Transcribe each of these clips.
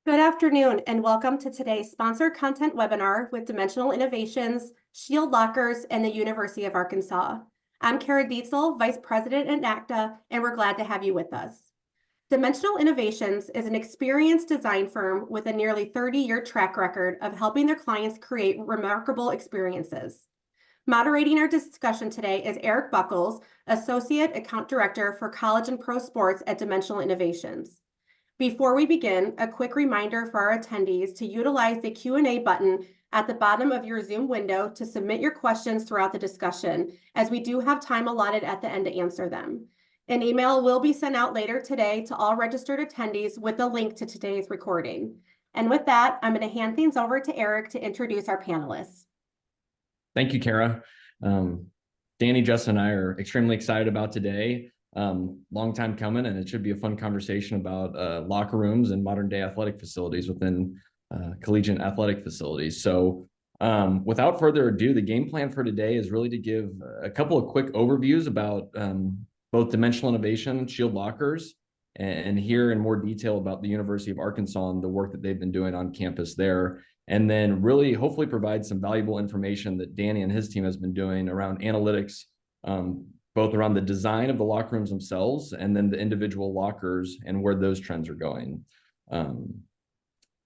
Good afternoon and welcome to today's sponsored content webinar with Dimensional Innovations, Shield Lockers, and the University of Arkansas. I'm Kara Dietzel, Vice President at NACDA, and we're glad to have you with us. Dimensional Innovations is an experienced design firm with a nearly 30-year track record of helping their clients create remarkable experiences. Moderating our discussion today is Eric Buckels, Associate Account Director for College and Pro Sports at Dimensional Innovations. Before we begin, a quick reminder for our attendees to utilize the Q&A button at the bottom of your Zoom window to submit your questions throughout the discussion, as we do have time allotted at the end to answer them. An email will be sent out later today to all registered attendees with a link to today's recording. And with that, I'm going to hand things over to Eric to introduce our panelists. Thank you, Kara. Danny, Justin, and I are extremely excited about today. Long time coming, and it should be a fun conversation about locker rooms and modern day athletic facilities within collegiate athletic facilities. So without further ado, the game plan for today is really to give a couple of quick overviews about both Dimensional Innovation, Shield Lockers, and hear in more detail about the University of Arkansas and the work that they've been doing on campus there. And then really hopefully provide some valuable information that Danny and his team has been doing around analytics, both around the design of the locker rooms themselves and then the individual lockers and where those trends are going.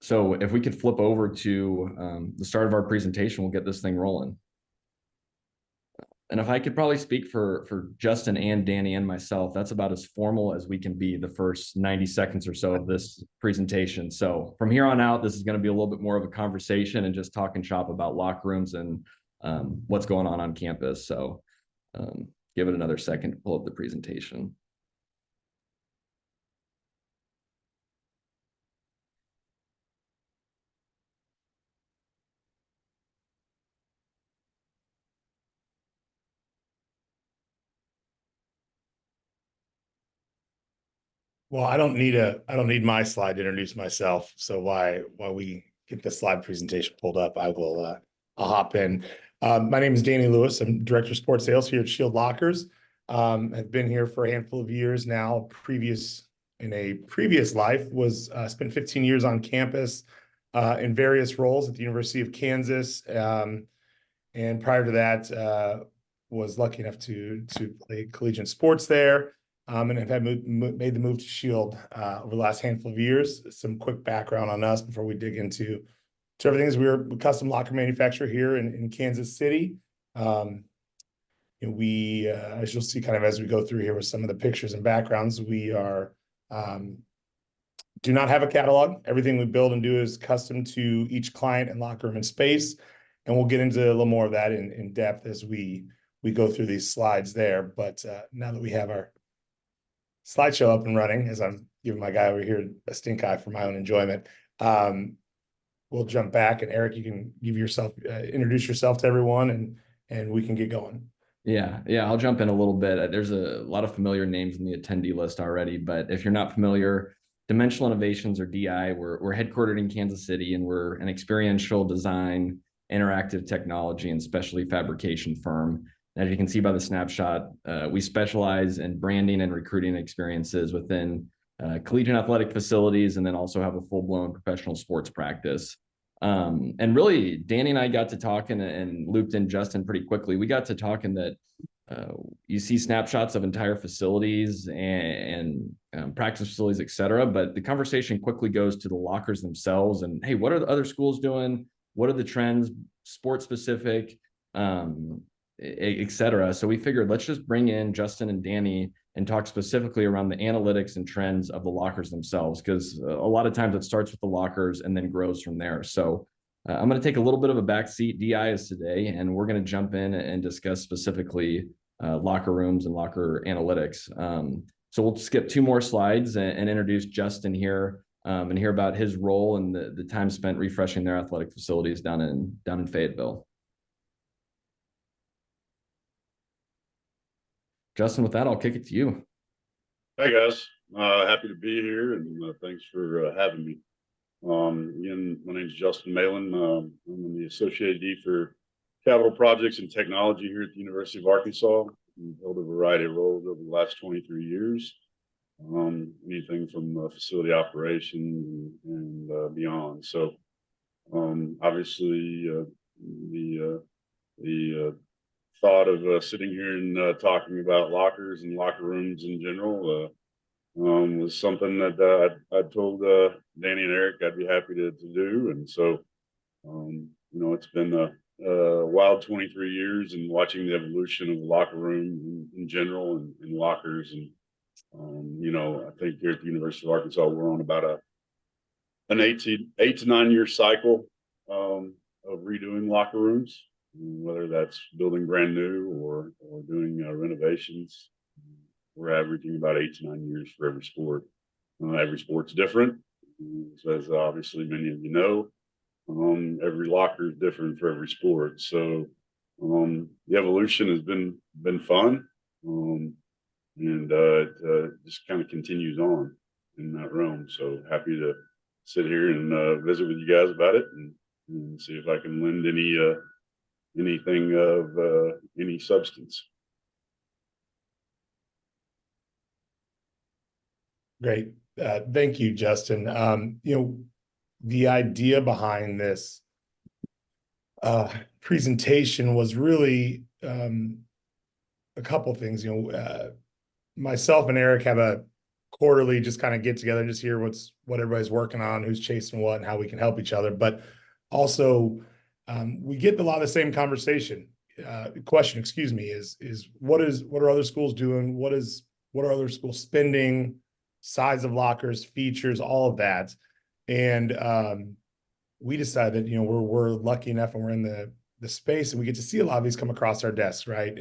So if we could flip over to the start of our presentation, we'll get this thing rolling. And if I could probably speak for Justin and Danny and myself, that's about as formal as we can be the first 90 seconds or so of this presentation. So from here on out, this is going to be a little bit more of a conversation and just talking shop about locker rooms and what's going on campus. So give it another second to pull up the presentation. Well, I don't need my slide to introduce myself. So while we get the slide presentation pulled up, I'll hop in. My name is Danny Lewis. I'm Director of Sports Sales here at Shield Lockers. I've been here for a handful of years now. In a previous life was spent 15 years on campus in various roles at the University of Kansas. And prior to that, was lucky enough to play collegiate sports there. And have made the move to Shield over the last handful of years. Some quick background on us before we dig into everything is we're a custom locker manufacturer here in Kansas City. And we, as you'll see kind of as we go through here with some of the pictures and backgrounds, we are do not have a catalog. Everything we build and do is custom to each client and locker room and space. And we'll get into a little more of that in depth as we go through these slides there. But now that we have our slideshow up and running, as I'm giving my guy over here a stink eye for my own enjoyment, we'll jump back, and Eric, you can introduce yourself to everyone, and we can get going. Yeah, I'll jump in a little bit. There's a lot of familiar names in the attendee list already, but if you're not familiar, Dimensional Innovations, or DI, we're headquartered in Kansas City, and we're an experiential design, interactive technology, and specialty fabrication firm. As you can see by the snapshot, we specialize in branding and recruiting experiences within collegiate athletic facilities, and then also have a full-blown professional sports practice. And really, Danny and I got to talking and looped in Justin pretty quickly. We got to talking that you see snapshots of entire facilities and practice facilities, et cetera, but the conversation quickly goes to the lockers themselves and, hey, what are the other schools doing? What are the trends, sports specific, et cetera. So we figured let's just bring in Justin and Danny and talk specifically around the analytics and trends of the lockers themselves, because a lot of times it starts with the lockers and then grows from there. So I'm going to take a little bit of a back seat. DI is today, and we're going to jump in and discuss specifically locker rooms and locker analytics. So we'll skip two more slides and introduce Justin here and hear about his role and the time spent refreshing their athletic facilities down in Fayetteville. Justin, with that, I'll kick it to you. Hey guys, happy to be here, and thanks for having me. Again, my name is Justin Maland. I'm in the Associate Dean for Capital Projects and Technology here at the University of Arkansas. I've held a variety of roles over the last 23 years. anything from facility operations and beyond. So obviously the thought of sitting here and talking about lockers and locker rooms in general was something that I told Danny and Eric I'd be happy to do. And so, it's been a wild 23 years and watching the evolution of the locker room in general and lockers. And, I think here at the University of Arkansas, we're on about an 8 to 9 year cycle of redoing locker rooms, whether that's building brand new or doing renovations. We're averaging about 8 to 9 years for every sport. Every sport's different, as obviously many of you know. Every locker is different for every sport. So the evolution has been fun, and it just kind of continues on in that realm. So happy to sit here and visit with you guys about it and see if I can lend anything of any substance. Great. Thank you, Justin. The idea behind this presentation was really a couple things. Myself and Eric have a quarterly just kind of get together and just hear what everybody's working on, who's chasing what, and how we can help each other. But also, we get a lot of the same question, excuse me, is what are other schools doing? What are other schools spending? Size of lockers, features, all of that. And we decided, we're lucky enough and we're in the space and we get to see a lot of these come across our desks, right?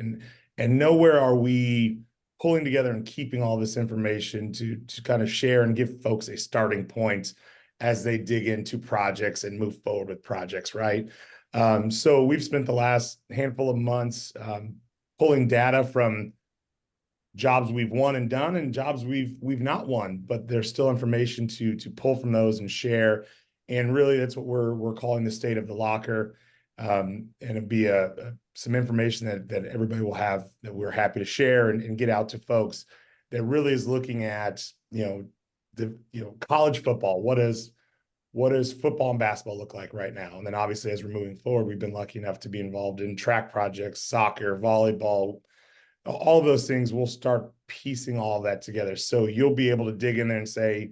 And nowhere are we pulling together and keeping all this information to kind of share and give folks a starting point as they dig into projects and move forward with projects, right? So we've spent the last handful of months pulling data from jobs we've won and done and jobs we've not won, but there's still information to pull from those and share. And really that's what we're calling the state of the locker. And it'd be some information that everybody will have that we're happy to share and get out to folks that really is looking at, college football. What does football and basketball look like right now? And then obviously as we're moving forward, we've been lucky enough to be involved in track projects, soccer, volleyball, all of those things. We'll start piecing all of that together. So you'll be able to dig in there and say,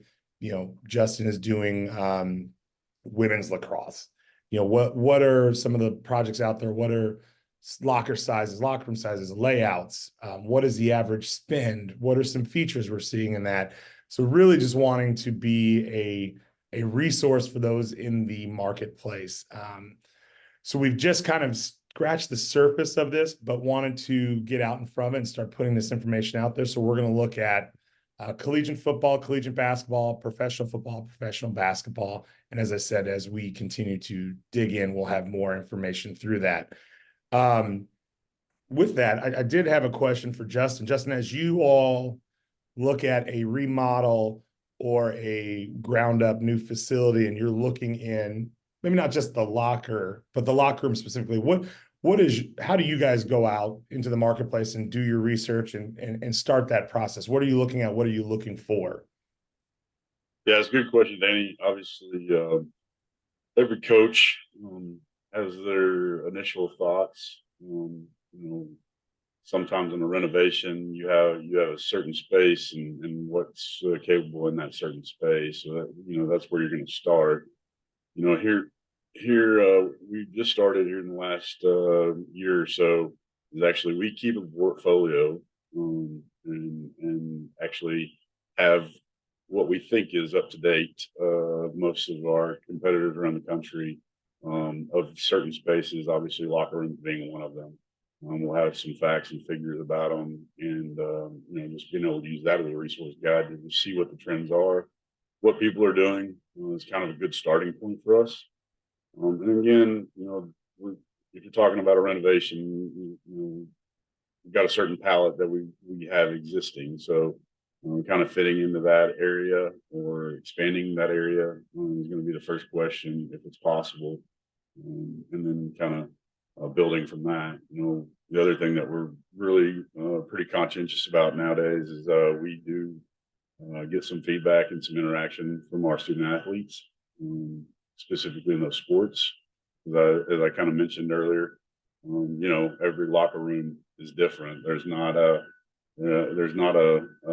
Justin is doing women's lacrosse. What are some of the projects out there? What are locker sizes, locker room sizes, layouts? What is the average spend? What are some features we're seeing in that? So really just wanting to be a resource for those in the marketplace. So we've just kind of scratched the surface of this, but wanted to get out in front of it and start putting this information out there. So we're going to look at collegiate football, collegiate basketball, professional football, professional basketball. And as I said, as we continue to dig in, we'll have more information through that. With that, I did have a question for Justin. Justin, as you all look at a remodel or a ground up new facility and you're looking in, maybe not just the locker, but the locker room specifically, how do you guys go out into the marketplace and do your research and start that process? What are you looking at? What are you looking for? Yeah, it's a good question, Danny. Obviously, every coach has their initial thoughts. Sometimes in a renovation, you have a certain space and what's capable in that certain space. So that, that's where you're going to start. Here we just started here in the last year or so. Is actually we keep a portfolio and actually have what we think is up to date. Most of our competitors around the country of certain spaces, obviously locker rooms being one of them. We'll have some facts and figures about them, and just being able to use that as a resource guide to see what the trends are, what people are doing. Is kind of a good starting point for us. And again, if you're talking about a renovation, we've got a certain palette that we have existing. So kind of fitting into that area or expanding that area is going to be the first question, if it's possible. And then kind of building from that. The other thing that we're really pretty conscientious about nowadays is we do get some feedback and some interaction from our student athletes, specifically in those sports. As I kind of mentioned earlier, you know, every locker room is different. There's not a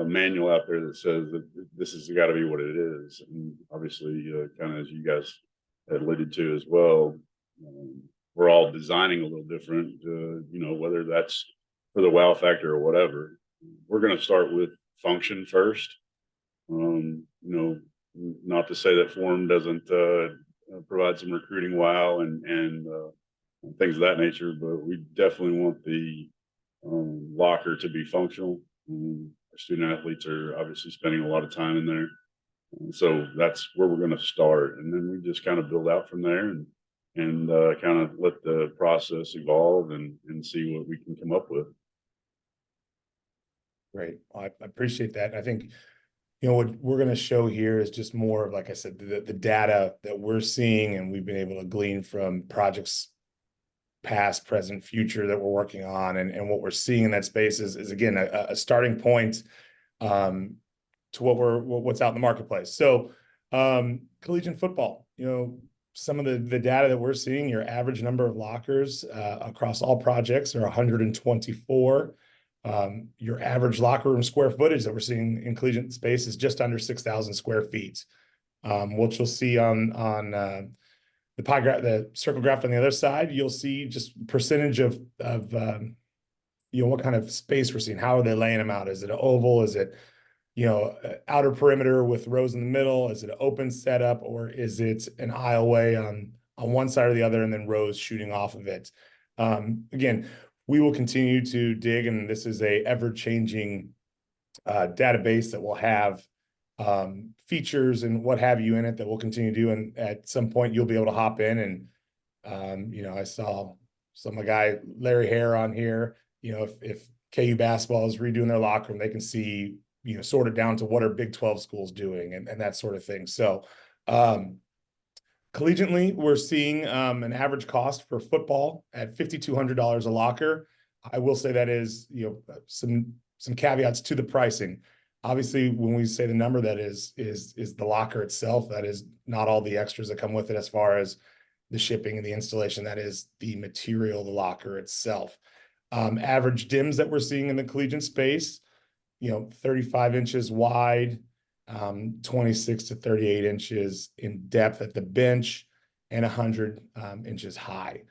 manual out there that says that this has got to be what it is. And obviously, kind of as you guys had alluded to as well, we're all designing a little different, you know, whether that's for the wow factor or whatever. We're going to start with function first. You know, not to say that form doesn't provide some recruiting wow and things of that nature, but we definitely want the locker to be functional. Our student athletes are obviously spending a lot of time in there, and so that's where we're going to start, and then we just kind of build out from there and kind of let the process evolve and see what we can come up with. Great. Well, I appreciate that. I think, you know, what we're going to show here is just more of, like I said, the data that we're seeing and we've been able to glean from projects past, present, future that we're working on, and what we're seeing in that space is again a starting point to what's out in the marketplace. So collegiate football, you know, some of the data that we're seeing, your average number of lockers across all projects are 124. Your average locker room square footage that we're seeing in collegiate space is just under 6,000 square feet. What you'll see on the pie graph, the circle graph on the other side, you'll see just percentage of you know, what kind of space we're seeing. How are they laying them out? Is it an oval? Is it, you know, outer perimeter with rows in the middle? Is it an open setup, or is it an aisleway on one side or the other and then rows shooting off of it? Again, we will continue to dig, and this is a ever-changing database that will have features and what have you in it that we'll continue to do. And at some point you'll be able to hop in and, you know, I saw my guy Larry Hare on here. You know, if KU basketball is redoing their locker room, they can see, you know, sort of down to what are Big 12 schools doing and that sort of thing. So collegiately, we're seeing an average cost for football at $5,200 a locker. I will say that is, you know, some caveats to the pricing. Obviously, when we say the number, that is the locker itself. That is not all the extras that come with it as far as the shipping and the installation. That is the material, the locker itself. Average dims that we're seeing in the collegiate space, you know, 35 inches wide, 26 to 38 inches in depth at the bench, and 100 inches high.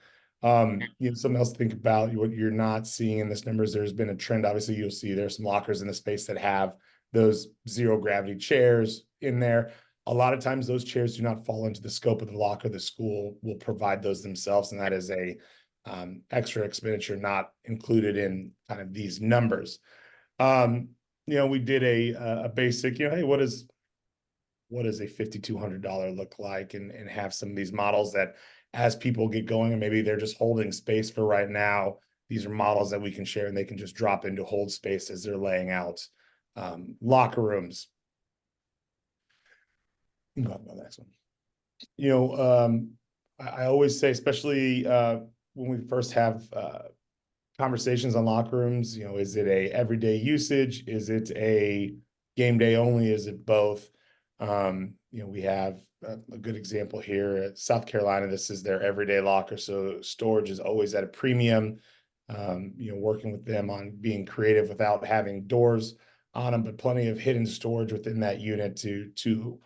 You know, something else to think about. What you're not seeing in this numbers, there's been a trend. Obviously, you'll see there's some lockers in the space that have those zero gravity chairs in there. A lot of times those chairs do not fall into the scope of the locker. The school will provide those themselves, and that is a extra expenditure not included in kind of these numbers. You know, we did a basic, you know, hey, what does a $5,200 look like, and have some of these models that as people get going and maybe they're just holding space for right now, these are models that we can share and they can just drop into hold space as they're laying out locker rooms. Go on to the next one. You know, I always say, especially when we first have conversations on locker rooms, you know, is it a everyday usage? Is it a game day only? Is it both? You know, we have a good example here at South Carolina. This is their everyday locker. So storage is always at a premium. You know, working with them on being creative without having doors on them, but plenty of hidden storage within that unit to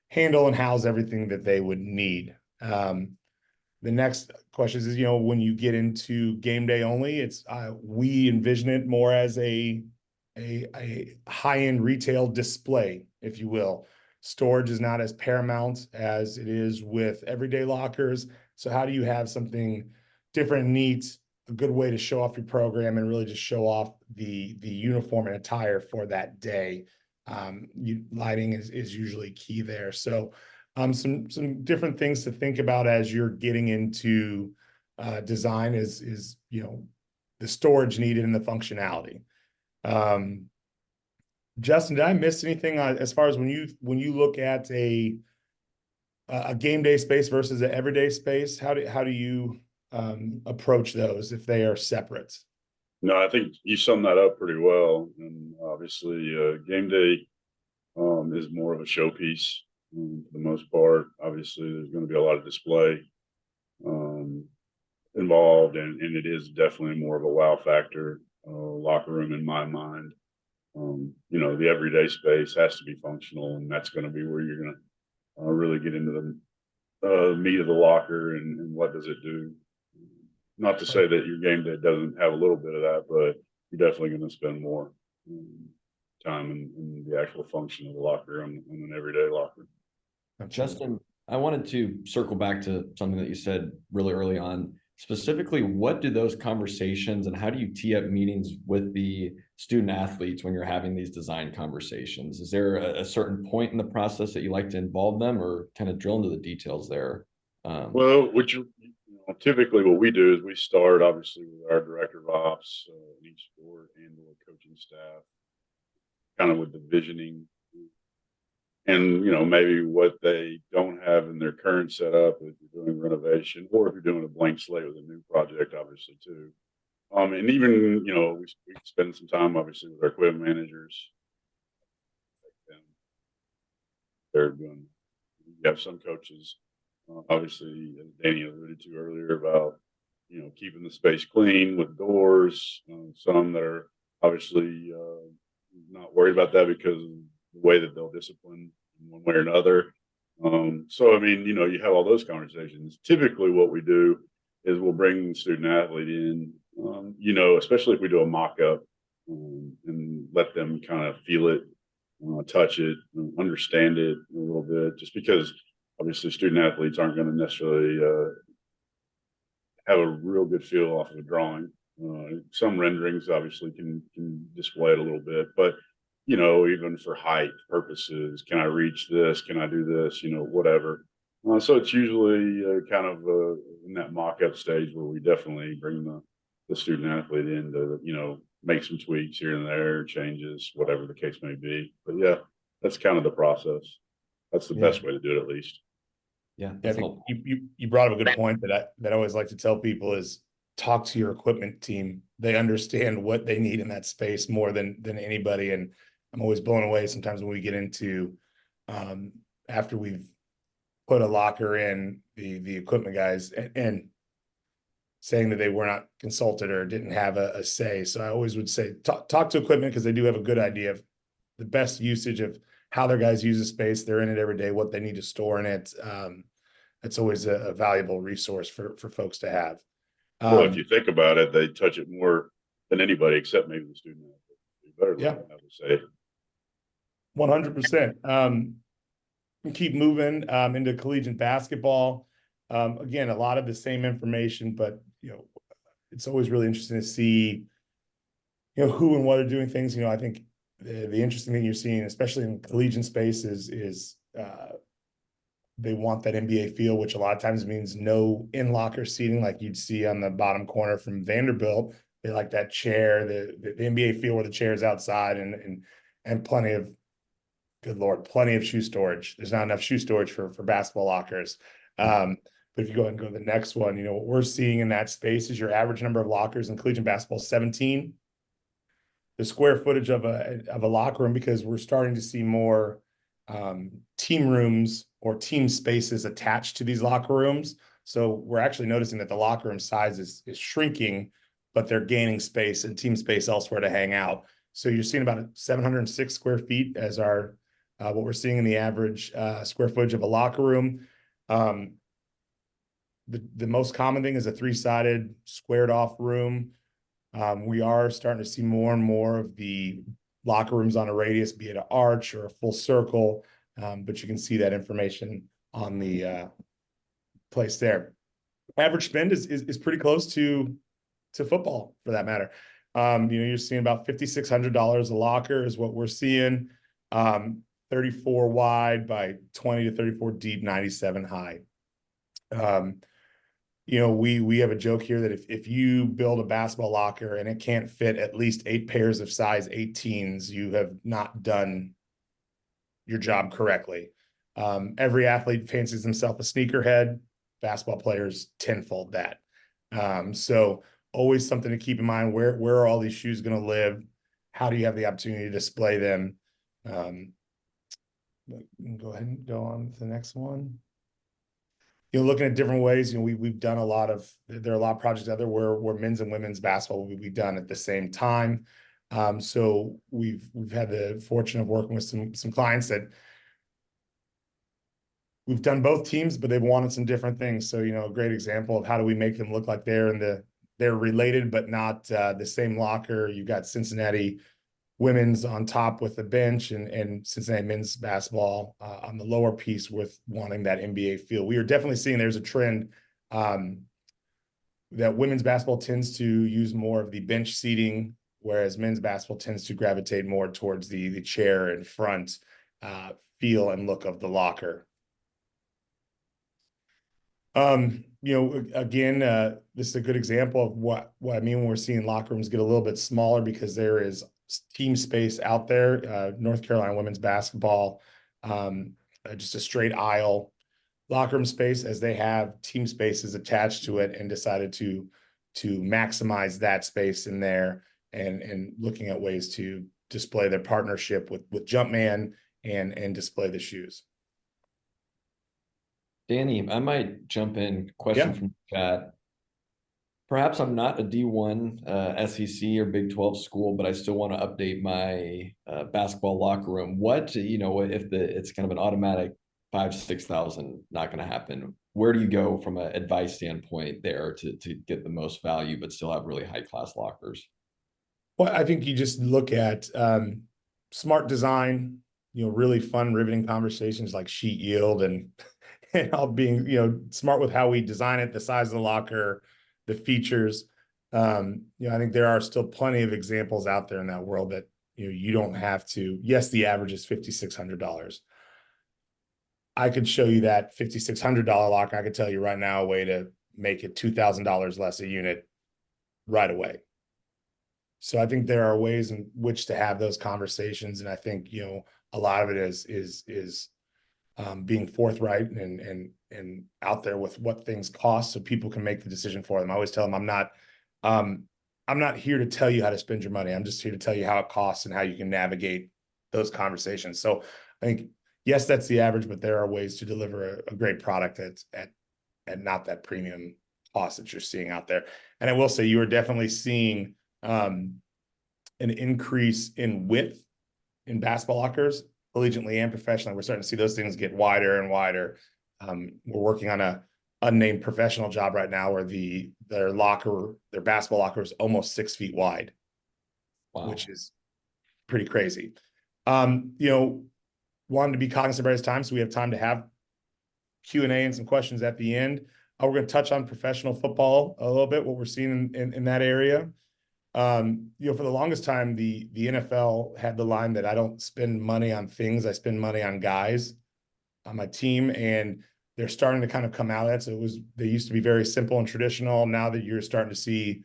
handle and house everything that they would need. The next question is, you know, when you get into game day only, it's we envision it more as a high-end retail display, if you will. Storage is not as paramount as it is with everyday lockers. So how do you have something different and neat, a good way to show off your program and really just show off the uniform and attire for that day? Lighting is usually key there. So some different things to think about as you're getting into design is, you know, the storage needed and the functionality. Justin, did I miss anything as far as when you look at a game day space versus an everyday space? How do you approach those if they are separate? No, I think you summed that up pretty well. And obviously, game day is more of a showpiece for the most part. Obviously, there's going to be a lot of display involved, and it is definitely more of a wow factor locker room in my mind. You know, the everyday space has to be functional, and that's going to be where you're going to really get into the meat of the locker and what does it do. Not to say that your game day doesn't have a little bit of that, but you're definitely going to spend more time in the actual function of the locker room in an everyday locker. Justin, I wanted to circle back to something that you said really early on. Specifically, what do those conversations and how do you tee up meetings with the student athletes when you're having these design conversations? Is there a certain point in the process that you like to involve them, or kind of drill into the details there? Well, typically what we do is we start obviously with our director of ops in each sport and the coaching staff, kind of with the visioning and, you know, maybe what they don't have in their current setup if you're doing renovation or if you're doing a blank slate with a new project, obviously too. And even, you know, we spend some time obviously with our equipment managers. They're doing, you have some coaches, obviously, as Danny alluded to earlier about, you know, keeping the space clean with doors. Some that are obviously not worried about that because of the way that they'll discipline in one way or another. So, I mean, you know, you have all those conversations. Typically what we do is we'll bring the student athlete in, you know, especially if we do a mock-up and let them kind of feel it, touch it, understand it a little bit, just because obviously student athletes aren't going to necessarily have a real good feel off of a drawing. Some renderings obviously can display it a little bit, but you know, even for height purposes, can I reach this? Can I do this? You know, whatever. So it's usually kind of in that mock-up stage where we definitely bring the student athlete in to, you know, make some tweaks here and there, changes, whatever the case may be. But yeah, that's kind of the process. That's the best way to do it, at least. Yeah, I think you brought up a good point that I always like to tell people is talk to your equipment team. They understand what they need in that space more than anybody. And I'm always blown away sometimes when we get into after we've put a locker in, the equipment guys and saying that they were not consulted or didn't have a say. So I always would say talk to equipment because they do have a good idea of the best usage of how their guys use the space. They're in it every day, what they need to store in it. It's always a valuable resource for folks to have. Well, if you think about it, they touch it more than anybody except maybe the student. Better than I would say. 100%. Keep moving into collegiate basketball. Again, a lot of the same information, but you know, it's always really interesting to see, you know, who and what are doing things. You know, I think the interesting thing you're seeing, especially in collegiate space, is they want that NBA feel, which a lot of times means no in-locker seating like you'd see on the bottom corner from Vanderbilt. They like that chair, the NBA feel where the chair is outside and plenty of, good Lord, plenty of shoe storage. There's not enough shoe storage for basketball lockers. But if you go ahead and go to the next one, you know, what we're seeing in that space is your average number of lockers in collegiate basketball, 17. The square footage of a locker room, because we're starting to see more team rooms or team spaces attached to these locker rooms. So we're actually noticing that the locker room size is shrinking, but they're gaining space and team space elsewhere to hang out. So you're seeing about 706 square feet as our what we're seeing in the average square footage of a locker room. The most common thing is a 3-sided squared off room. We are starting to see more and more of the locker rooms on a radius, be it an arch or a full circle. But you can see that information on the place there. Average spend is pretty close to football for that matter. You know, you're seeing about $5,600 a locker is what we're seeing. 34 wide by 20 to 34 deep, 97 high. You know, we have a joke here that if you build a basketball locker and it can't fit at least 8 pairs of size 18s, you have not done your job correctly. Every athlete fancies himself a sneakerhead. Basketball players tenfold that. So always something to keep in mind. Where are all these shoes going to live? How do you have the opportunity to display them? We can go ahead and go on to the next one. Looking at different ways, we've done a lot of, there are a lot of projects out there where men's and women's basketball will be done at the same time. So we've had the fortune of working with some clients that we've done both teams, but they've wanted some different things. So, a great example of how do we make them look like they're related, but not the same locker. You've got Cincinnati women's on top with the bench and Cincinnati men's basketball on the lower piece with wanting that NBA feel. We are definitely seeing there's a trend that women's basketball tends to use more of the bench seating, whereas men's basketball tends to gravitate more towards the chair and front feel and look of the locker. Again, this is a good example of what I mean when we're seeing locker rooms get a little bit smaller because there is team space out there. North Carolina women's basketball, just a straight aisle locker room space, as they have team spaces attached to it and decided to maximize that space in there and looking at ways to display their partnership with Jumpman and display the shoes. Danny, I might jump in. Question Yeah. from the chat. Perhaps I'm not a D1 SEC or Big 12 school, but I still want to update my basketball locker room. What, if it's kind of an automatic 5,000-6,000, not going to happen. Where do you go from an advice standpoint there to get the most value, but still have really high class lockers? Well, I think you just look at smart design, really fun, riveting conversations like sheet yield and all being, smart with how we design it, the size of the locker, the features. I think there are still plenty of examples out there in that world that, you don't have to. Yes, the average is $5,600. I could show you that $5,600 locker. I could tell you right now a way to make it $2,000 less a unit right away. So I think there are ways in which to have those conversations, and I think a lot of it is being forthright and out there with what things cost, so people can make the decision for them. I always tell them I'm not here to tell you how to spend your money. I'm just here to tell you how it costs and how you can navigate those conversations. So I think yes, that's the average, but there are ways to deliver a great product that's at not that premium cost that you're seeing out there. And I will say you are definitely seeing an increase in width in basketball lockers, collegiately and professionally. We're starting to see those things get wider and wider. We're working on a unnamed professional job right now where their basketball locker is almost 6 feet wide. Wow. Which is pretty crazy. Wanted to be cognizant of everybody's time, so we have time to have Q&A and some questions at the end. We're going to touch on professional football a little bit, what we're seeing in that area. For the longest time, the NFL had the line that I don't spend money on things, I spend money on guys on my team, and they're starting to kind of come out of that. So they used to be very simple and traditional. Now that you're starting to see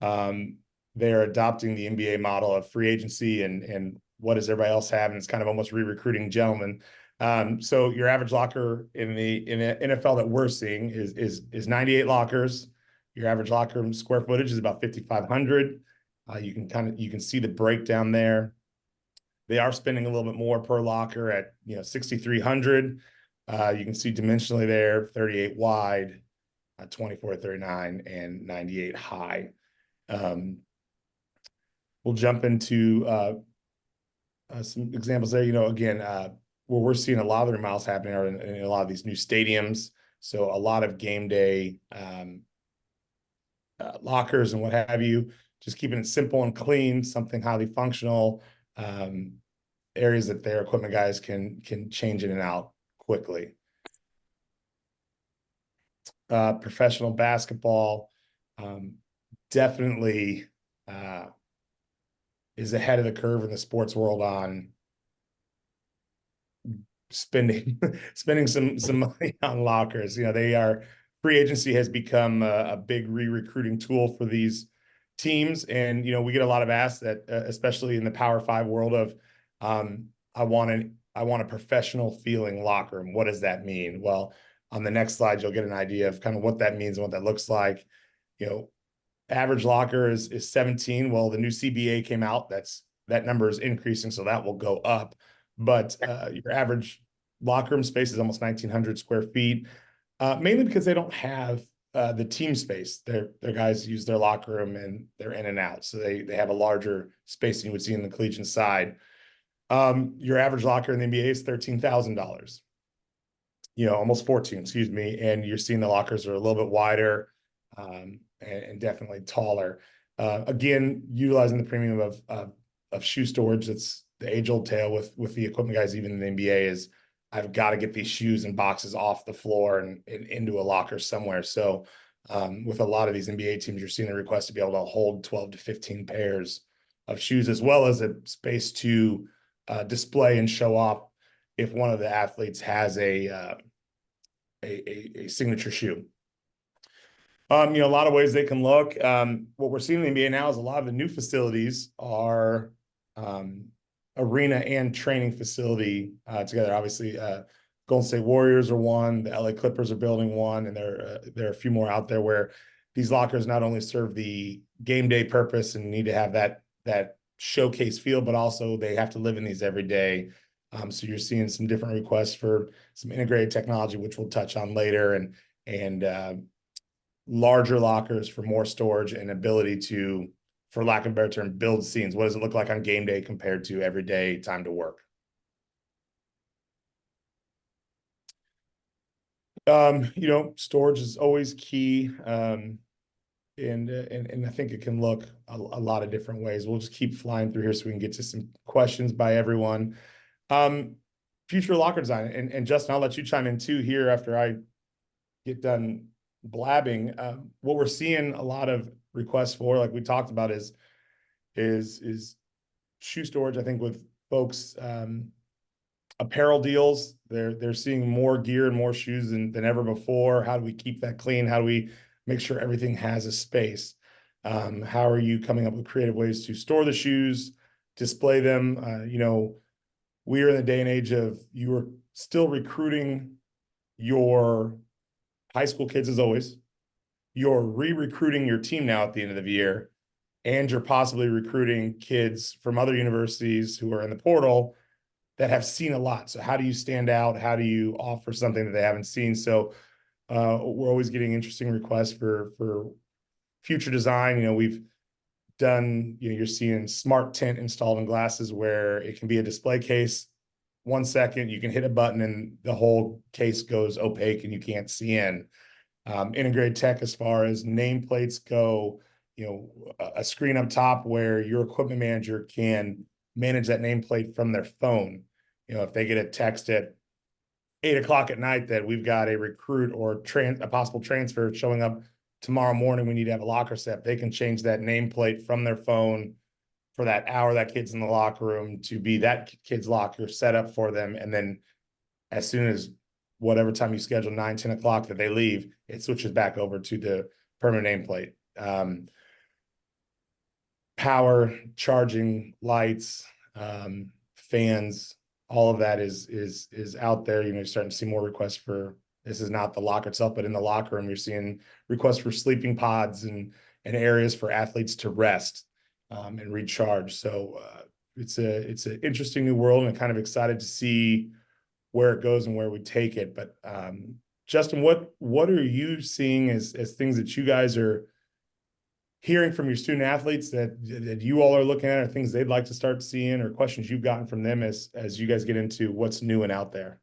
they're adopting the NBA model of free agency and what does everybody else have, and it's kind of almost re-recruiting gentlemen. So your average locker in the NFL that we're seeing is 98 lockers. Your average locker room square footage is about 5,500. You can see the breakdown there. They are spending a little bit more per locker at 6,300. You can see dimensionally there, 38 wide, 24, 39, and 98 high. We'll jump into some examples there. Again, where we're seeing a lot of the remodels happening are in a lot of these new stadiums. So a lot of game day lockers and what have you, just keeping it simple and clean, something highly functional, areas that their equipment guys can change in and out quickly. Professional basketball definitely is ahead of the curve in the sports world on spending some money on lockers. Free agency has become a big recruiting tool for these teams, and we get a lot of asks that especially in the Power 5 world of I want a professional feeling locker room. What does that mean? Well, on the next slide you'll get an idea of kind of what that means and what that looks like. Average locker is 17. Well, the new CBA came out. That number is increasing, so that will go up. but your average locker room space is almost 1,900 square feet, mainly because they don't have the team space. Their guys use their locker room and they're in and out, so they have a larger space than you would see in the collegiate side. Your average locker in the NBA is $13,000. Almost 14, excuse me. And you're seeing the lockers are a little bit wider, and definitely taller. Again, utilizing the premium of shoe storage. That's the age-old tale with the equipment guys, even in the NBA, is I've got to get these shoes and boxes off the floor and into a locker somewhere. So with a lot of these NBA teams, you're seeing the request to be able to hold 12 to 15 pairs of shoes, as well as a space to display and show off if one of the athletes has a signature shoe. A lot of ways they can look. What we're seeing in the NBA now is a lot of the new facilities are arena and training facility together. Obviously, Golden State Warriors are one, the LA Clippers are building one, and there are a few more out there where these lockers not only serve the game day purpose and need to have that showcase feel, but also they have to live in these every day. So you're seeing some different requests for some integrated technology, which we'll touch on later, and larger lockers for more storage and ability to, for lack of a better term, build scenes. What does it look like on game day compared to everyday time to work? Storage is always key. And I think it can look a lot of different ways. We'll just keep flying through here so we can get to some questions by everyone. Future locker design, and Justin, I'll let you chime in too here after I get done blabbing. What we're seeing a lot of requests for, like we talked about, is shoe storage. I think with folks, apparel deals, they're seeing more gear and more shoes than ever before. How do we keep that clean? How do we make sure everything has a space? How are you coming up with creative ways to store the shoes, display them? We are in the day and age of, you are still recruiting your high school kids as always. You're re-recruiting your team now at the end of the year, and you're possibly recruiting kids from other universities who are in the portal that have seen a lot. So how do you stand out? How do you offer something that they haven't seen? So we're always getting interesting requests for future design. We've done, you're seeing smart tint installed in glasses where it can be a display case. 1 second, you can hit a button and the whole case goes opaque and you can't see in. Integrated tech as far as nameplates go, a screen up top where your equipment manager can manage that nameplate from their phone. If they get a text at 8 o'clock at night that we've got a recruit or a possible transfer showing up tomorrow morning, we need to have a locker set, they can change that nameplate from their phone for that hour that kid's in the locker room to be that kid's locker set up for them. And then as soon as whatever time you schedule, 9, 10 o'clock that they leave, it switches back over to the permanent nameplate. Power, charging, lights, fans, all of that is out there. You're starting to see more requests for, this is not the locker itself, but in the locker room, you're seeing requests for sleeping pods and areas for athletes to rest and recharge. So it's an interesting new world, and I'm kind of excited to see where it goes and where we take it. But Justin, what are you seeing as things that you guys are hearing from your student athletes that you all are looking at, or things they'd like to start seeing, or questions you've gotten from them as you guys get into what's new and out there?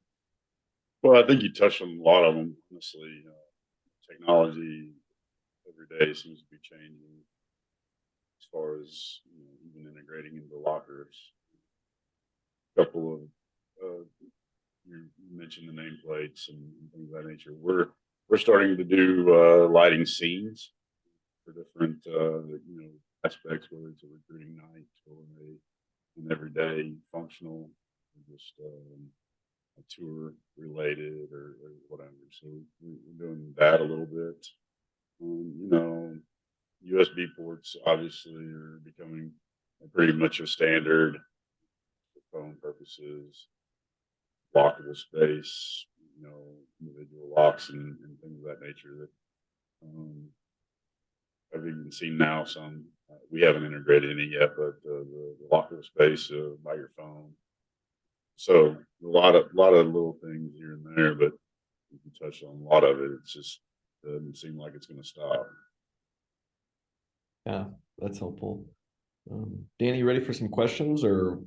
Well, I think you touched on a lot of them. Honestly, technology every day seems to be changing as far as even integrating into lockers. A couple of you mentioned the nameplates and things of that nature. We're starting to do lighting scenes for different aspects, whether it's a recruiting night or an everyday functional, or just a tour related or whatever. So we're doing that a little bit. USB ports obviously are becoming pretty much a standard for phone purposes. Lockable space, individual locks and things of that nature that I've even seen now some. We haven't integrated any yet, but the lockable space by your phone, So a lot of little things here and there, but you can touch on a lot of it. It's just doesn't seem like it's going to stop. Yeah, that's helpful. Danny, you ready for some questions or?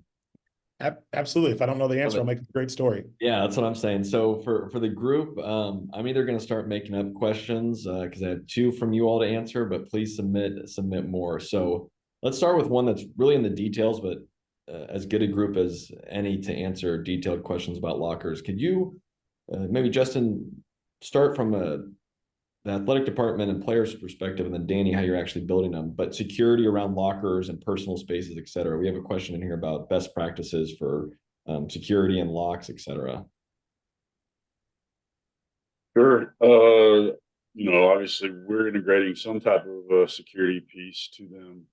Absolutely. If I don't know the answer, I'll make a great story. Yeah, that's what I'm saying. So for the group, I'm either going to start making up questions because I have two from you all to answer, but please submit more. So let's start with one that's really in the details, but as good a group as any to answer detailed questions about lockers. Could you maybe Justin start from the athletic department and players' perspective, and then Danny, how you're actually building them, but security around lockers and personal spaces, et cetera. We have a question in here about best practices for security and locks, et cetera. Sure. Obviously we're integrating some type of security piece to them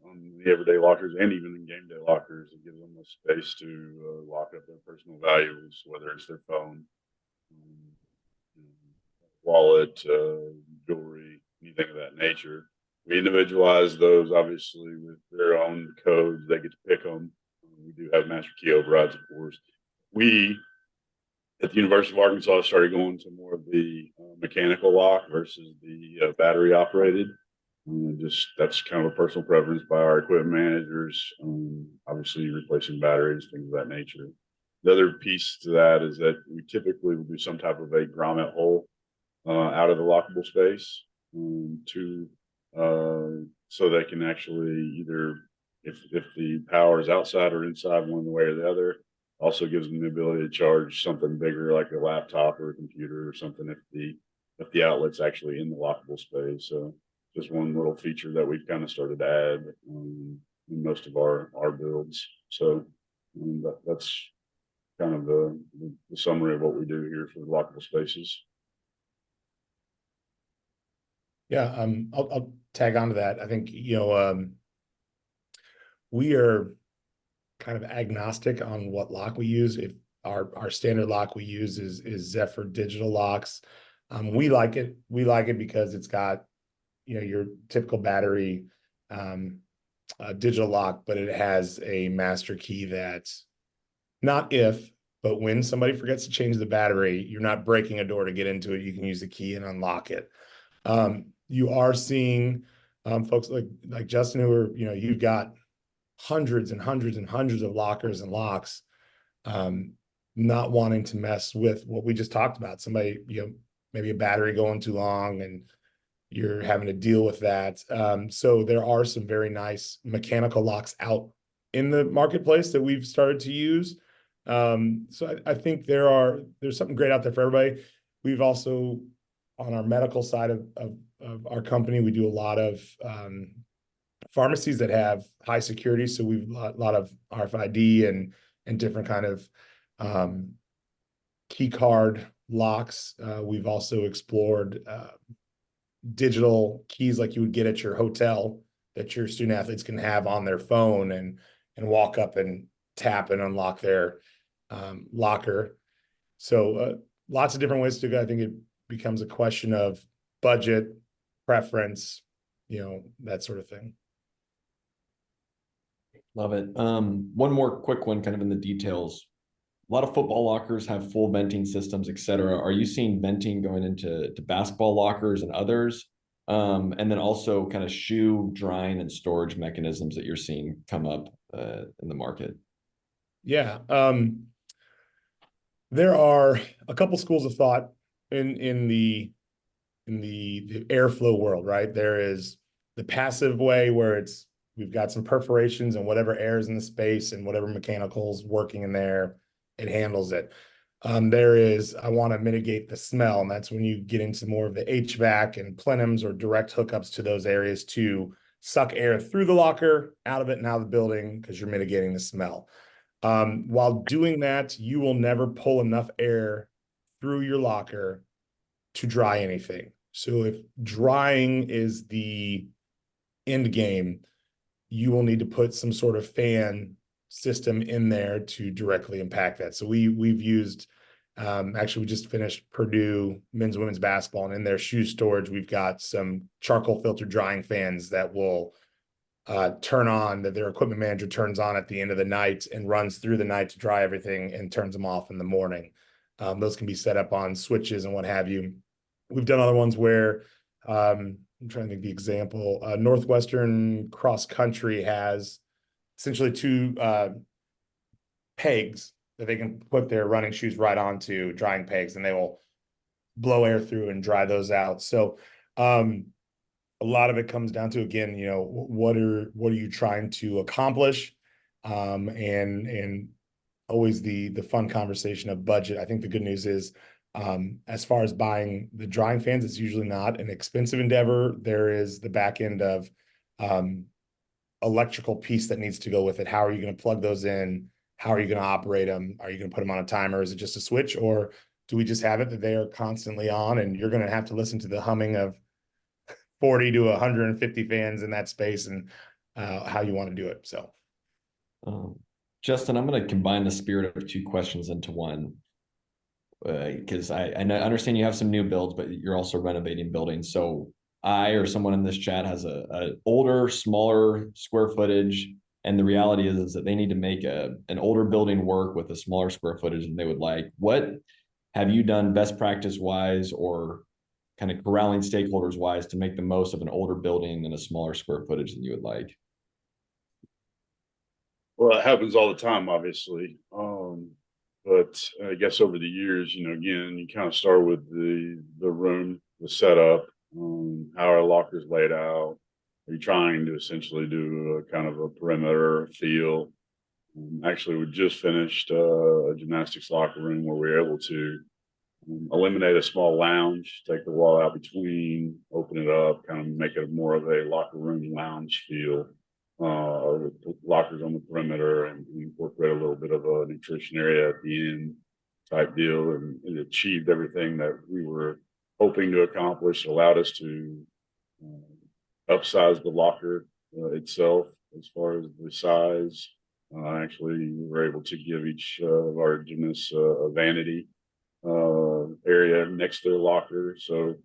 on the everyday lockers and even in game day lockers. It gives them a space to lock up their personal valuables, whether it's their phone, wallet, jewelry, anything of that nature. We individualize those obviously with their own codes. They get to pick them. We do have master key overrides, of course. We at the University of Arkansas started going to more of the mechanical lock versus the battery operated. Just that's kind of a personal preference by our equipment managers. Obviously, replacing batteries, things of that nature. The other piece to that is that we typically will do some type of a grommet hole out of the lockable space so they can actually either, if the power is outside or inside, one way or the other. Also gives them the ability to charge something bigger like a laptop or a computer or something if the outlet's actually in the lockable space. So just one little feature that we've kind of started to add in most of our builds. So that's kind of the summary of what we do here for the lockable spaces. Yeah, I'll tag on to that. I think, we are kind of agnostic on what lock we use. If our standard lock we use is Zephyr digital locks. We like it. We like it because it's got, your typical battery digital lock, but it has a master key that's not if, but when somebody forgets to change the battery, you're not breaking a door to get into it. You can use the key and unlock it. You are seeing folks like Justin who are, you've got hundreds and hundreds and hundreds of lockers and locks, not wanting to mess with what we just talked about. Somebody, maybe a battery going too long and you're having to deal with that. So there are some very nice mechanical locks out in the marketplace that we've started to use. So I think there's something great out there for everybody. We've also, on our medical side of our company, we do a lot of pharmacies that have high security. So we've a lot of RFID and different kind of key card locks. We've also explored digital keys like you would get at your hotel that your student athletes can have on their phone and walk up and tap and unlock their locker. So lots of different ways to go. I think it becomes a question of budget, preference, that sort of thing. Love it. One more quick one, kind of in the details. A lot of football lockers have full venting systems, et cetera. Are you seeing venting going into basketball lockers and others? And then also kind of shoe drying and storage mechanisms that you're seeing come up in the market. Yeah. There are a couple schools of thought in the airflow world, right? There is the passive way where we've got some perforations and whatever air is in the space and whatever mechanicals working in there, it handles it. There is, I want to mitigate the smell, and that's when you get into more of the HVAC and plenums or direct hookups to those areas to suck air through the locker, out of it, and out of the building because you're mitigating the smell. While doing that, you will never pull enough air through your locker to dry anything. So if drying is the end game, you will need to put some sort of fan system in there to directly impact that. So we've used, actually we just finished Purdue men's and women's basketball, and in their shoe storage, we've got some charcoal filter drying fans that will turn on, that their equipment manager turns on at the end of the night and runs through the night to dry everything and turns them off in the morning. Those can be set up on switches and what have you. We've done other ones where I'm trying to think the example. Northwestern Cross Country has essentially two pegs that they can put their running shoes right onto, drying pegs, and they will blow air through and dry those out. So a lot of it comes down to, again, you know, what are you trying to accomplish? And always the fun conversation of budget. I think the good news is, as far as buying the drying fans, it's usually not an expensive endeavor. There is the back end of electrical piece that needs to go with it. How are you going to plug those in? How are you going to operate them? Are you going to put them on a timer? Is it just a switch, or do we just have it that they are constantly on and you're going to have to listen to the humming of 40 to 150 fans in that space, and how you want to do it? So Justin, I'm going to combine the spirit of two questions into one, because I understand you have some new builds, but you're also renovating buildings. So I, or someone in this chat, has a older, smaller square footage, and the reality is that they need to make an older building work with a smaller square footage than they would like. What have you done best practice wise, or kind of corralling stakeholders wise, to make the most of an older building and a smaller square footage than you would like? Well, it happens all the time, obviously. But I guess over the years, you know, again, you kind of start with the room, the setup, how our lockers laid out. Are you trying to essentially do a kind of a perimeter feel? Actually, we just finished a gymnastics locker room where we were able to eliminate a small lounge, take the wall out between, open it up, kind of make it more of a locker room lounge feel, with lockers on the perimeter, and incorporate a little bit of a nutrition area at the end type deal. And it achieved everything that we were hoping to accomplish. Allowed us to upsize the locker itself as far as the size. Actually, we were able to give each of our gymnasts a vanity area next to their locker. So,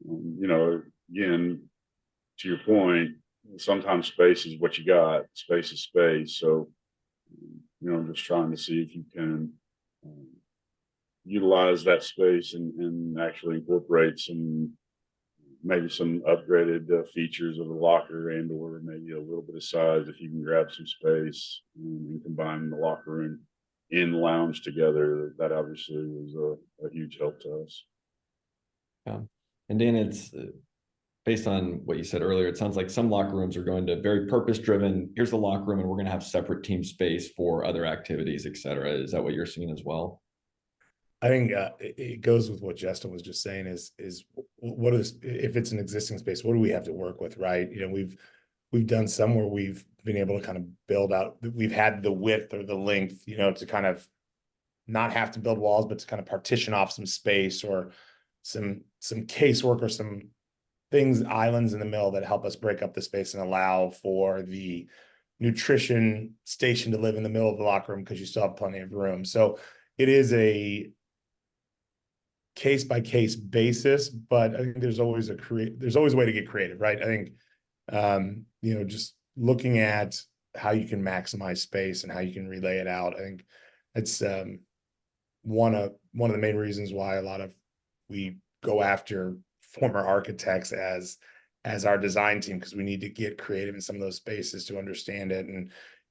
you know, again, to your point, sometimes space is what you got. Space is space. So, you know, I'm just trying to see if you can utilize that space and actually incorporate maybe some upgraded features of the locker, and or maybe a little bit of size if you can grab some space and combine the locker room in the lounge together. That obviously was a huge help to us. Yeah. And Dan, it's based on what you said earlier, it sounds like some locker rooms are going to very purpose driven. Here's the locker room, and we're going to have separate team space for other activities, et cetera. Is that what you're seeing as well? I think it goes with what Justin was just saying, is what is, if it's an existing space, what do we have to work with, right? You know, we've done some where we've been able to kind of build out, we've had the width or the length, you know, to kind of not have to build walls, but to kind of partition off some space, or some casework, or some things, islands in the middle that help us break up the space and allow for the nutrition station to live in the middle of the locker room, because you still have plenty of room. So it is a case by case basis, but I think there's always a way to get creative, right? I think, you know, just looking at how you can maximize space and how you can relay it out. I think it's one of the main reasons why we go after former architects as our design team, because we need to get creative in some of those spaces to understand it.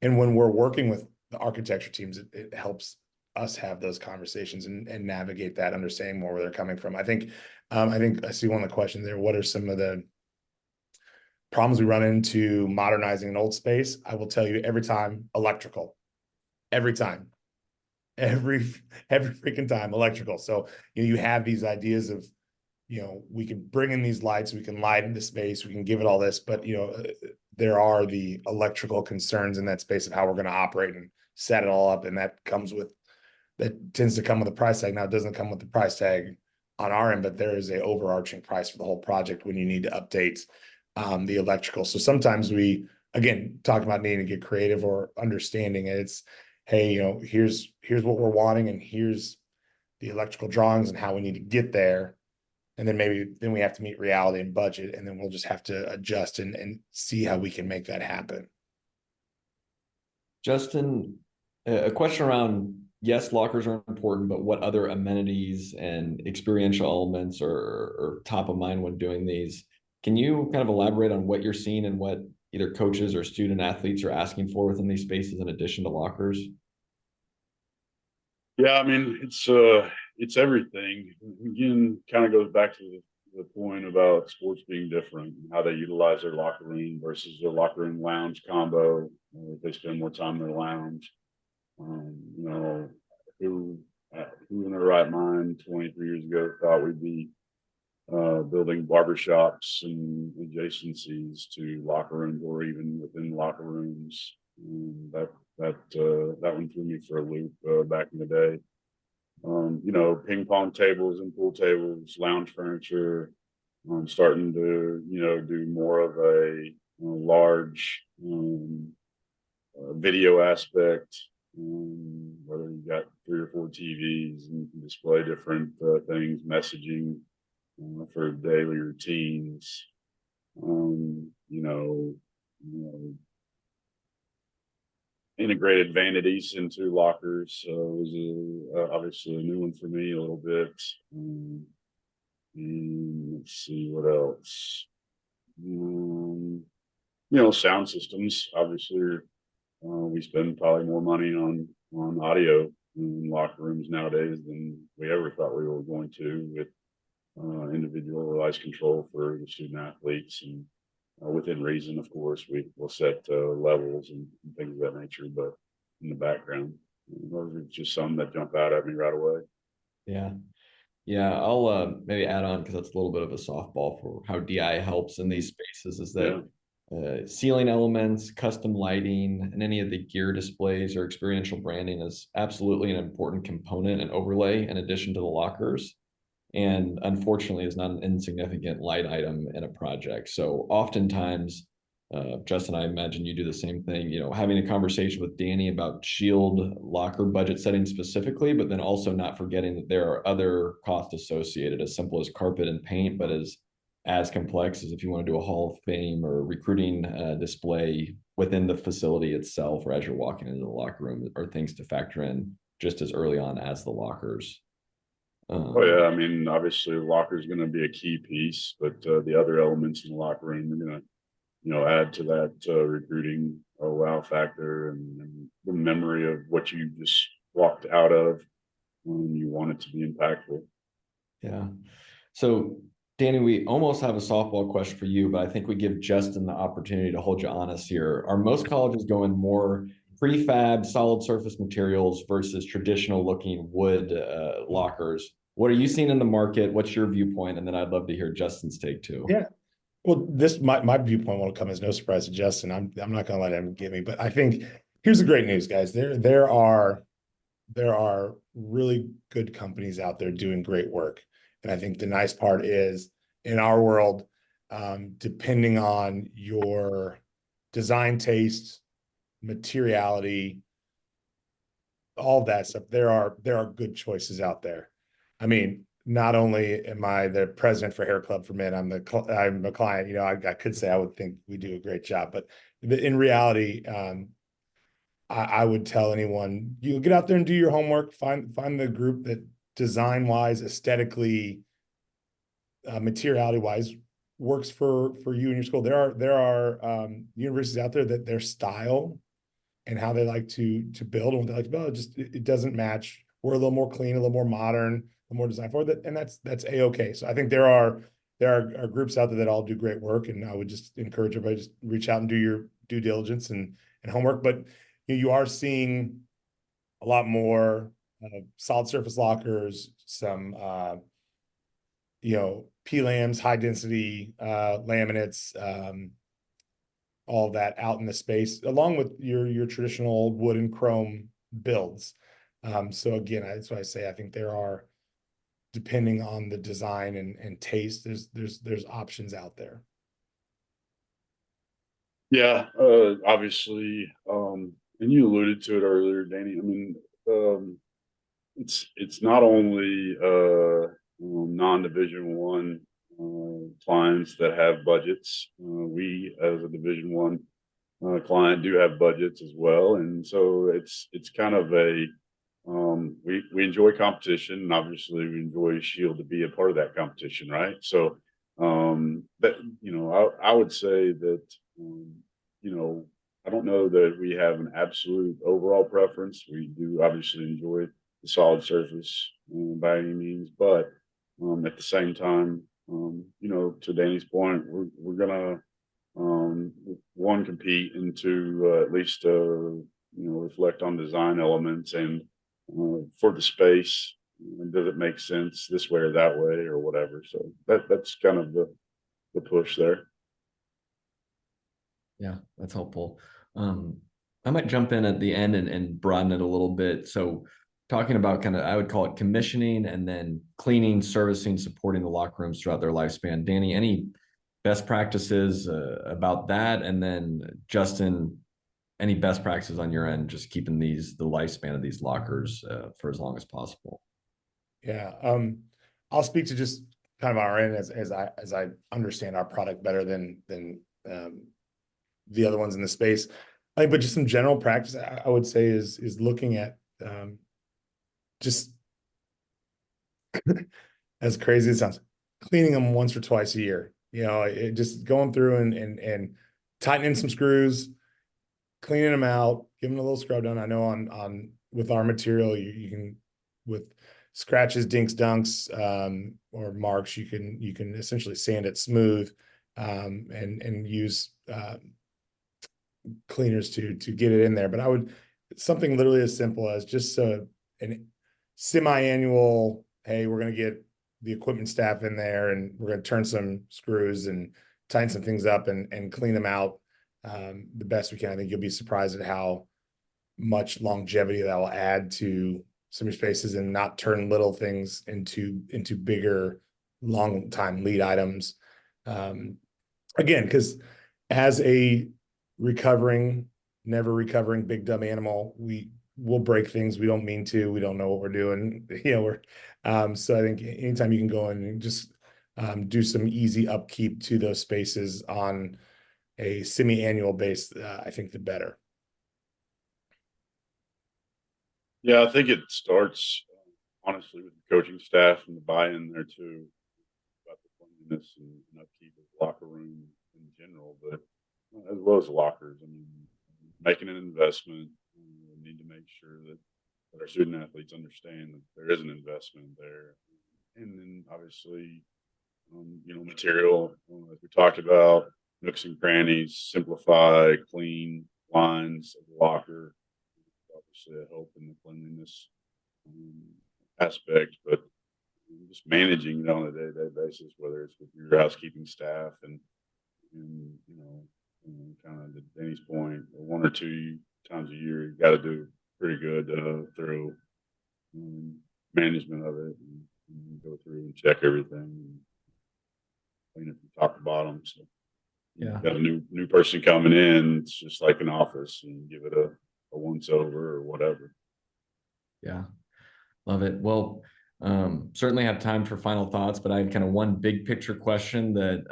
And when we're working with the architecture teams, it helps us have those conversations and navigate that, understanding more where they're coming from. I think I see one of the questions there. What are some of the problems we run into modernizing an old space? I will tell you, every time, electrical. Every time. Every freaking time, electrical. So, you know, you have these ideas of, you know, we can bring in these lights, we can light in the space, we can give it all this, but, you know, there are the electrical concerns in that space of how we're going to operate and set it all up. And that tends to come with a price tag. Now, it doesn't come with the price tag on our end, but there is a overarching price for the whole project when you need to update the electrical. So sometimes we, again, talk about needing to get creative or understanding it. It's, hey, you know, here's what we're wanting, and here's the electrical drawings and how we need to get there. And then then we have to meet reality and budget, and then we'll just have to adjust and see how we can make that happen. Justin, a question around, yes, lockers are important, but what other amenities and experiential elements are top of mind when doing these? Can you kind of elaborate on what you're seeing and what either coaches or student athletes are asking for within these spaces in addition to lockers? Yeah, I mean, it's everything. Again, kind of goes back to the point about sports being different and how they utilize their locker room versus their locker room lounge combo. If they spend more time in their lounge, you know, who in their right mind 23 years ago thought we'd be building barbershops and adjacencies to locker rooms or even within locker rooms. That one threw me for a loop back in the day. You know, ping pong tables and pool tables, lounge furniture. I'm starting to, you know, do more of a large video aspect. Whether you got 3 or 4 TVs and you can display different things, messaging for daily routines. You know, integrated vanities into lockers. So it was obviously a new one for me a little bit. And let's see what else. You know, sound systems. Obviously, we spend probably more money on audio in locker rooms nowadays than we ever thought we were going to, with individualized control for the student athletes, and within reason, of course, we will set levels and things of that nature. But in the background, those are just some that jump out at me right away. Yeah. Yeah, I'll maybe add on, because that's a little bit of a softball for how DI helps in these spaces, is that ceiling elements, custom lighting, and any of the gear displays or experiential branding is absolutely an important component and overlay in addition to the lockers. And unfortunately is not an insignificant light item in a project. So oftentimes, Justin, I imagine you do the same thing, you know, having a conversation with Danny about shield locker budget setting specifically, but then also not forgetting that there are other costs associated, as simple as carpet and paint, but as complex as if you want to do a Hall of Fame or recruiting display within the facility itself, or as you're walking into the locker room, are things to factor in just as early on as the lockers. Oh yeah, I mean, obviously the locker is going to be a key piece, but the other elements in the locker room are going to, you know, add to that recruiting wow factor and the memory of what you just walked out of when you want it to be impactful. Yeah. So Danny, we almost have a softball question for you, but I think we give Justin the opportunity to hold you honest here. Are most colleges going more prefab, solid surface materials versus traditional looking wood lockers? What are you seeing in the market? What's your viewpoint? And then I'd love to hear Justin's take too. Yeah. Well, my viewpoint will come as no surprise to Justin. I'm not going to let him get me, but I think here's the great news, guys. There are really good companies out there doing great work, and I think the nice part is, in our world, depending on your design taste, materiality, all that stuff, there are good choices out there. I mean, not only am I the president for Hair Club for Men, I'm a client. You know, I could say I would think we do a great job, but in reality, I would tell anyone, you get out there and do your homework, find the group that design wise, aesthetically, materiality wise works for you and your school. There are universities out there that their style and how they like to build and what they like to build, it doesn't match. We're a little more clean, a little more modern, a little more designed for that, and that's a-okay. So I think there are groups out there that all do great work, and I would just encourage everybody to just reach out and do your due diligence and homework. But you are seeing a lot more solid surface lockers, some P-lams, high density laminates, all that out in the space, along with your traditional wood and chrome builds. So again, that's why I say I think there are, depending on the design and taste, there's options out there. Yeah, obviously, and you alluded to it earlier, Danny. I mean, it's not only non-Division One clients that have budgets. We, as a Division One client, do have budgets as well, and so it's kind of a we enjoy competition, and obviously we enjoy Shield to be a part of that competition, right? So but I would say that I don't know that we have an absolute overall preference. We do obviously enjoy the solid surface by any means, but at the same time, to Danny's point, we're gonna one, compete, and two, at least reflect on design elements and for the space. Does it make sense this way or that way or whatever? So that's kind of the push there. Yeah, that's helpful. I might jump in at the end and broaden it a little bit. So talking about kind of, I would call it commissioning and then cleaning, servicing, supporting the locker rooms throughout their lifespan. Danny, any best practices about that? And then Justin, any best practices on your end, just keeping the lifespan of these lockers for as long as possible? Yeah. I'll speak to just kind of our end as I understand our product better than the other ones in the space. But just some general practice I would say is looking at just as crazy as it sounds, cleaning them once or twice a year. Just going through and tightening some screws, cleaning them out, giving them a little scrub down. I know on with our material, you can, with scratches, dinks, dunks, or marks, you can essentially sand it smooth, and use cleaners to get it in there. But I would, something literally as simple as just an semi-annual, hey, we're going to get the equipment staff in there and we're going to turn some screws and tighten some things up and clean them out the best we can. I think you'll be surprised at how much longevity that will add to some of your spaces and not turn little things into bigger, long time lead items. Again, because as a never recovering big dumb animal, we'll break things we don't mean to. We don't know what we're doing. So I think anytime you can go in and just do some easy upkeep to those spaces on a semi-annual base, I think the better. Yeah, I think it starts honestly with the coaching staff and the buy-in there too, about the cleanliness and upkeep of the locker room in general, but as well as the lockers. I mean, making an investment, we need to make sure that our student athletes understand that there is an investment there. And then obviously, material, as we talked about, nooks and crannies, simplify, clean lines of the locker. Obviously, I hope in the cleanliness aspect, but just managing it on a day-to-day basis, whether it's with your housekeeping staff and kind of to Danny's point, 1 or 2 times a year, you got to do pretty good thorough management of it and go through and check everything and clean it from top to bottom. So Yeah, got a new person coming in, it's just like an office, and give it a once over or whatever. yeah, love it. Well, certainly have time for final thoughts, but I have kind of one big picture question that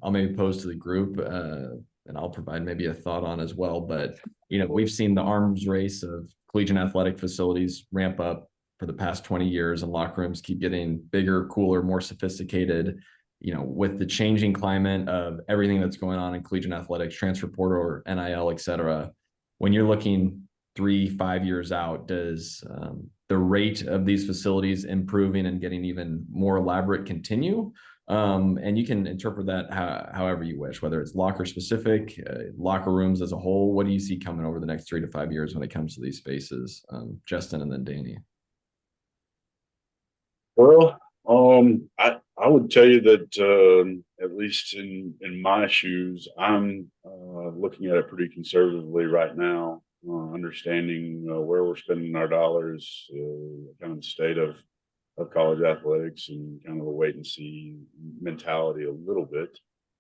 I'll maybe pose to the group, and I'll provide maybe a thought on as well. But we've seen the arms race of collegiate athletic facilities ramp up for the past 20 years, and locker rooms keep getting bigger, cooler, more sophisticated. With the changing climate of everything that's going on in collegiate athletics, transfer portal, or NIL, et cetera, when you're looking 3-5 years out, does the rate of these facilities improving and getting even more elaborate continue? And you can interpret that however you wish, whether it's locker specific, locker rooms as a whole. What do you see coming over the next 3 to 5 years when it comes to these spaces? Justin and then Danny. Well, I would tell you that at least in my shoes, I'm looking at it pretty conservatively right now, understanding where we're spending our dollars, kind of the state of college athletics, and kind of a wait and see mentality a little bit.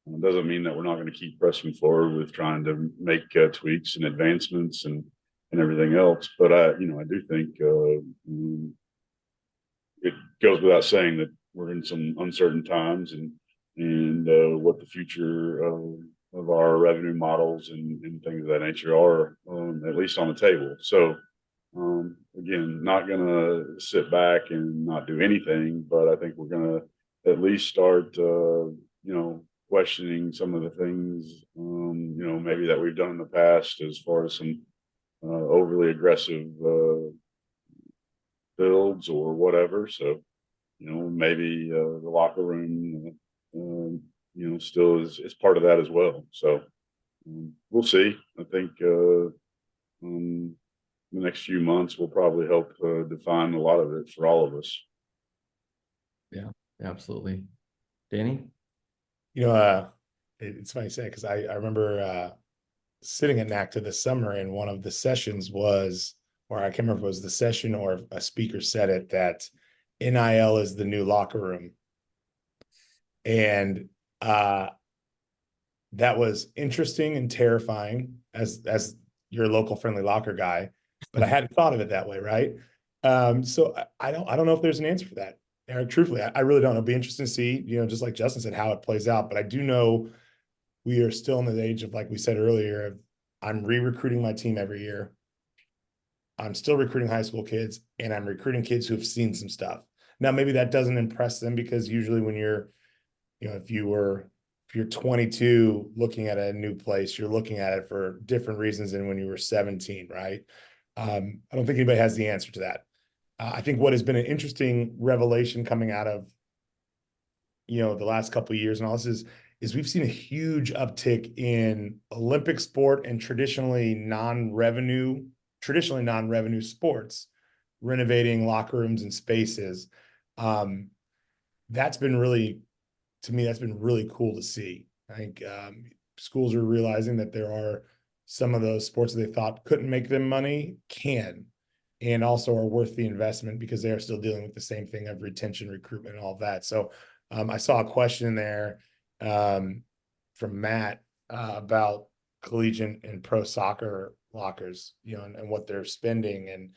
It doesn't mean that we're not going to keep pressing forward with trying to make tweaks and advancements and everything else. But I do think it goes without saying that we're in some uncertain times, and what the future of our revenue models and things of that nature are, at least on the table. So again, not gonna sit back and not do anything, but I think we're gonna at least start questioning some of the things maybe that we've done in the past, as far as some overly aggressive builds or whatever. So maybe the locker room still is part of that as well. So we'll see. I think the next few months will probably help define a lot of it for all of us. Yeah, absolutely. Danny? It's funny you say, because I remember sitting at NACDA this summer, and one of the sessions was, or I can't remember if it was the session or a speaker said it, that NIL is the new locker room. And that was interesting and terrifying as your local friendly locker guy, but I hadn't thought of it that way, right? So I don't know if there's an answer for that, Eric. Truthfully, I really don't. It'll be interesting to see, just like Justin said, how it plays out. But I do know we are still in the age of, like we said earlier, I'm re-recruiting my team every year. I'm still recruiting high school kids, and I'm recruiting kids who have seen some stuff. Now, maybe that doesn't impress them, because usually when you're, if you're 22 looking at a new place, you're looking at it for different reasons than when you were 17, right? I don't think anybody has the answer to that. I think what has been an interesting revelation coming out of, the last couple of years and all this is we've seen a huge uptick in Olympic sport and traditionally non-revenue sports renovating locker rooms and spaces. That's been really, to me, that's been really cool to see. I think schools are realizing that there are some of those sports that they thought couldn't make them money can, and also are worth the investment, because they are still dealing with the same thing of retention, recruitment, and all of that. So I saw a question there from Matt about collegiate and pro soccer lockers, and what they're spending. And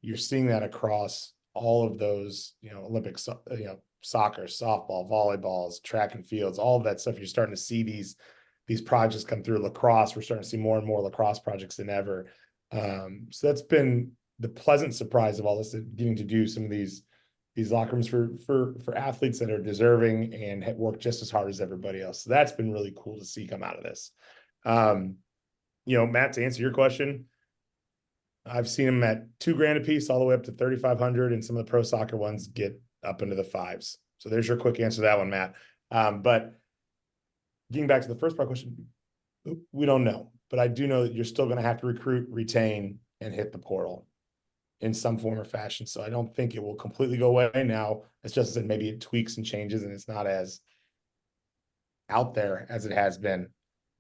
you're seeing that across all of those, Olympic, soccer, softball, volleyballs, track and fields, all of that stuff. You're starting to see these projects come through. Lacrosse, we're starting to see more and more lacrosse projects than ever. So that's been the pleasant surprise of all this, getting to do some of these locker rooms for athletes that are deserving and have worked just as hard as everybody else. So that's been really cool to see come out of this. Matt, to answer your question, I've seen them at $2,000 a piece, all the way up to 3,500, and some of the pro soccer ones get up into the fives. So there's your quick answer to that one, Matt. But getting back to the first part of the question, we don't know, but I do know that you're still going to have to recruit, retain, and hit the portal in some form or fashion. So I don't think it will completely go away. Now, as Justin said, maybe it tweaks and changes, and it's not as out there as it has been.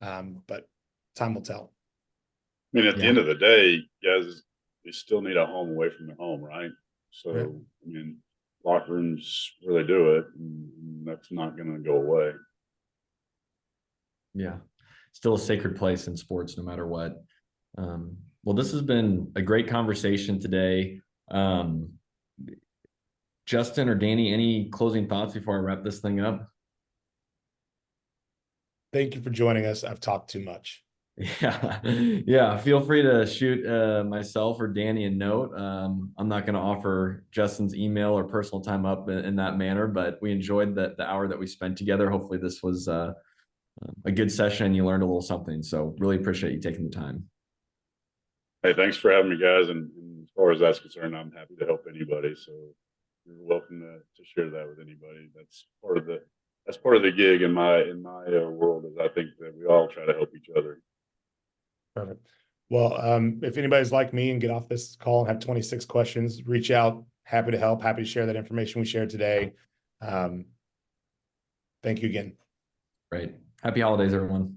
But time will tell. I mean, at the end of the day, guys, you still need a home away from the home, right? So, Yeah. I mean, locker rooms where they do it, and that's not going to go away. Yeah, still a sacred place in sports, no matter what. Well, this has been a great conversation today. Justin or Danny, any closing thoughts before I wrap this thing up? Thank you for joining us. I've talked too much. Yeah. Feel free to shoot myself or Danny a note. I'm not going to offer Justin's email or personal time up in that manner, but we enjoyed the hour that we spent together. Hopefully this was a good session and you learned a little something. So really appreciate you taking the time. Hey, thanks for having me, guys. And as far as that's concerned, I'm happy to help anybody. So you're welcome to share that with anybody. That's part of the gig in my world, is I think that we all try to help each other. Perfect. Well, if anybody's like me and get off this call and have 26 questions, reach out. Happy to help. Happy to share that information we shared today. Thank you again. Great. Happy holidays, everyone.